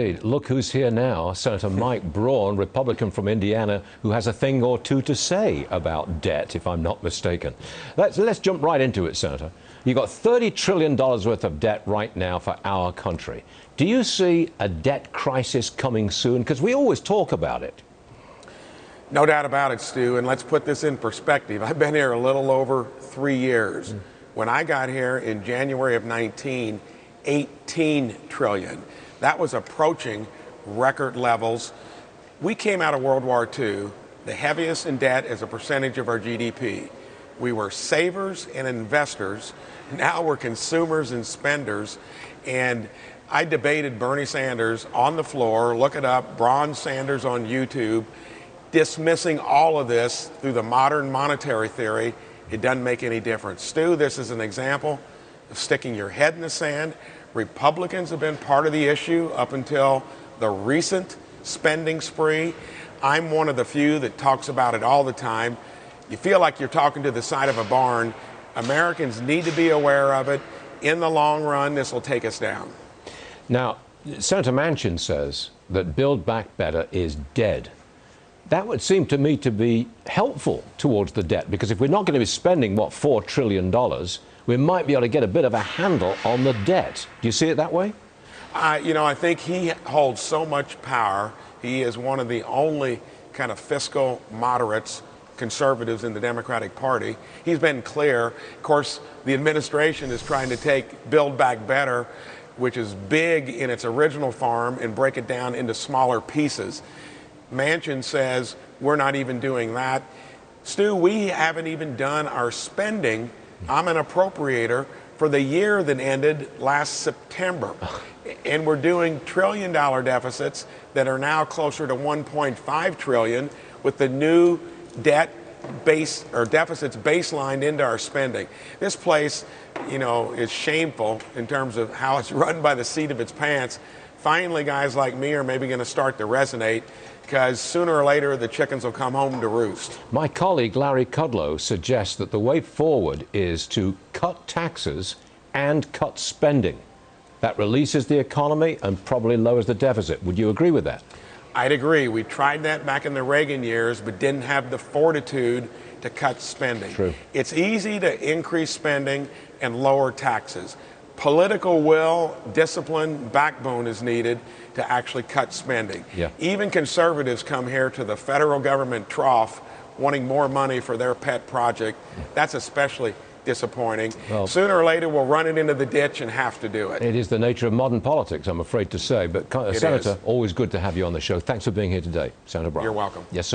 indeed. Look who's here now, Senator Mike Braun, Republican from Indiana, who has a thing or two to say about debt, if I'm not mistaken. Let's jump right into it, Senator. You've got $30 trillion worth of debt right now for our country. Do you see a debt crisis coming soon? Because we always talk about it. No doubt about it, Stu, and let's put this in perspective. I've been here a little over 3 years. When I got here in January of 19, 18 trillion. That was approaching record levels. We came out of World War II, the heaviest in debt as a percentage of our GDP. We were savers and investors. Now we're consumers and spenders. And I debated Bernie Sanders on the floor, look it up, Braun Sanders on YouTube, dismissing all of this through the modern monetary theory. It doesn't make any difference. Stu, this is an example of sticking your head in the sand. Republicans have been part of the issue up until the recent spending spree. I'm one of the few that talks about it all the time. You feel like you're talking to the side of a barn. Americans need to be aware of it. In the long run, this will take us down. Now, Senator Manchin says that Build Back Better is dead. That would seem to me to be helpful towards the debt, because if we're not going to be spending, what, $4 trillion, we might be able to get a bit of a handle on the debt. Do you see it that way? I think he holds so much power. He is one of the only kind of fiscal moderates, conservatives in the Democratic Party. He's been clear. Of course, the administration is trying to take Build Back Better, which is big in its original form, and break it down into smaller pieces. Manchin says we're not even doing that. Stu, we haven't even done our spending. I'm an appropriator for the year that ended last September. And we're doing trillion-dollar deficits that are now closer to 1.5 trillion with the new debt base or deficits baselined into our spending. This place, is shameful in terms of how it's run by the seat of its pants. Finally, guys like me are maybe going to start to resonate, because sooner or later the chickens will come home to roost. My colleague Larry Kudlow suggests that the way forward is to cut taxes and cut spending. That releases the economy and probably lowers the deficit. Would you agree with that? I'd agree. We tried that back in the Reagan years, but didn't have the fortitude to cut spending. True. It's easy to increase spending and lower taxes. Political will, discipline, backbone is needed to actually cut spending. Yeah. Even conservatives come here to the federal government trough wanting more money for their pet project. That's especially disappointing. Well, sooner or later, we'll run it into the ditch and have to do it. It is the nature of modern politics, I'm afraid to say. But Senator, always good to have you on the show. Thanks for being here today, Senator Braun. You're welcome. Yes, sir.